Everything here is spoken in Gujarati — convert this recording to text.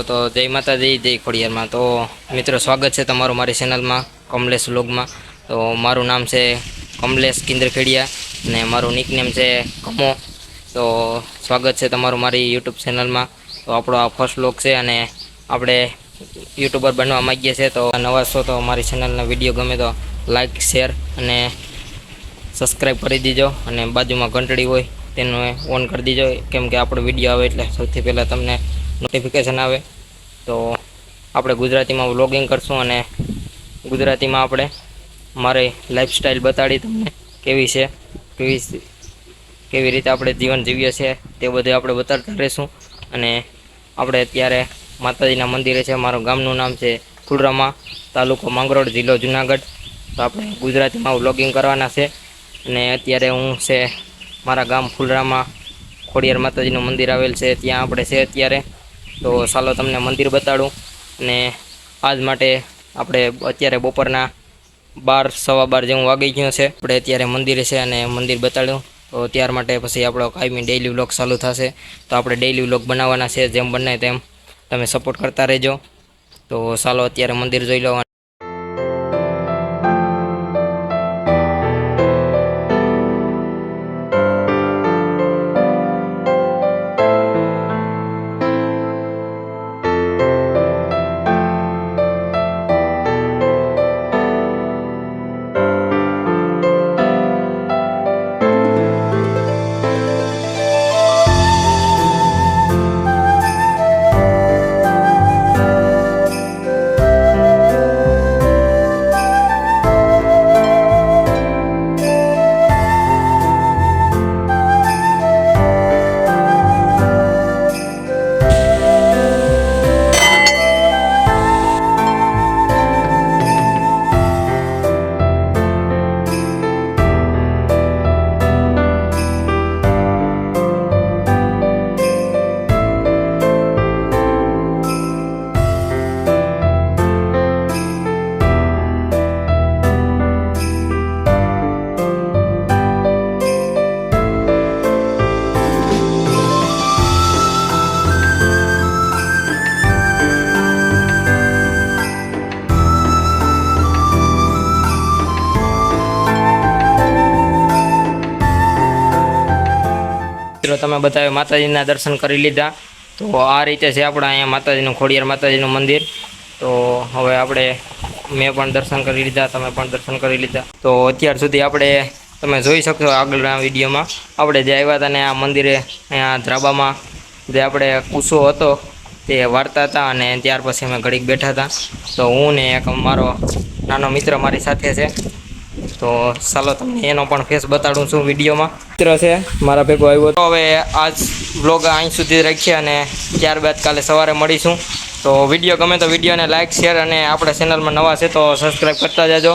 તો જય માતાજી, જય ખોડિયારમાં। તો મિત્રો, સ્વાગત છે તમારું મારી ચેનલમાં કમલેશ વ્લોગમાં। તો મારું નામ છે કમલેશ કિંદ્રખેડિયા અને મારું નિકનેમ છે કમો। તો સ્વાગત છે તમારું મારી યુટ્યુબ ચેનલમાં। તો આપણો આ ફર્સ્ટ વ્લોગ છે અને આપણે યુટ્યુબર બનવા માંગીએ છીએ। તો નવા છો તો મારી ચેનલના વિડીયો ગમે તો લાઇક, શેર અને સબસ્ક્રાઈબ કરી દીજો અને બાજુમાં ઘંટડી હોય તેનો ઓન કરી દીજો, કેમ કે આપણો વિડીયો આવે એટલે સૌથી પહેલાં તમને નોટિફિકેશન આવે। તો આપણે ગુજરાતીમાં વ્લોગિંગ કરશું અને ગુજરાતીમાં આપણે મારી લાઈફસ્ટાઈલ બતાડી તમને કેવી છે, કેવી રીતે આપણે જીવન જીવીએ છીએ તે બધું આપણે બતાડતા રહીશું। અને આપણે અત્યારે માતાજીના મંદિરે છે। મારું ગામનું નામ છે ફુલરામા, તાલુકો માંગરોળ, જિલ્લો જુનાગઢ। તો આપણે ગુજરાતીમાં વ્લોગિંગ કરવાના છે અને અત્યારે હું છે મારા ગામ ફુલરામા ખોડિયાર માતાજીનું મંદિર આવેલ છે ત્યાં આપણે છે અત્યારે। તો ચાલો તમને મંદિર બતાડું। અને આજ માટે આપણે અત્યારે બપોરના 12 સવા 12 જેવું વાગી ગયું છે। આપણે અત્યારે મંદિરે છે અને મંદિર બતાડ્યું તો ત્યાર માટે પછી આપણો કાયમી ડેઈલી વ્લોગ ચાલુ થશે। તો આપણે ડેઈલી વ્લોગ બનાવવાના છે, જેમ બને તેમ તમે સપોર્ટ કરતા રહેજો। તો ચાલો અત્યારે મંદિર જોઈ લો। મિત્રો, તમે બતાવે માતાજીના દર્શન કરી લીધા। તો આ રીતે છે આપણે અહીંયા માતાજીનું ખોડિયાર માતાજીનું મંદિર। તો હવે મેં પણ દર્શન કરી લીધા, તમે પણ દર્શન કરી લીધા। તો અત્યાર સુધી આપણે તમે જોઈ શકશો આગળના વિડીયોમાં આપણે જે આવ્યા હતા ને આ મંદિરે, અહીંયા ધ્રાબામાં જે આપણે કુસો હતો તે વાળતા હતા અને ત્યાર પછી અમે ઘડીક બેઠા હતા। તો હું ને એક મારો નાનો મિત્ર મારી સાથે છે। તો ચાલો તમને એનો પણ ફેસ બતાડું છું વિડીયોમાં। મિત્ર છે મારા ભેગો આવ્યો। તો હવે આજ વ્લોગ અહીં સુધી રાખીએ અને ત્યારબાદ કાલે સવારે મળીશું। તો વિડીયો ગમે તો વિડીયોને લાઇક, શેર અને આપણા ચેનલમાં નવા છે તો સબસ્ક્રાઈબ કરતા જાજો।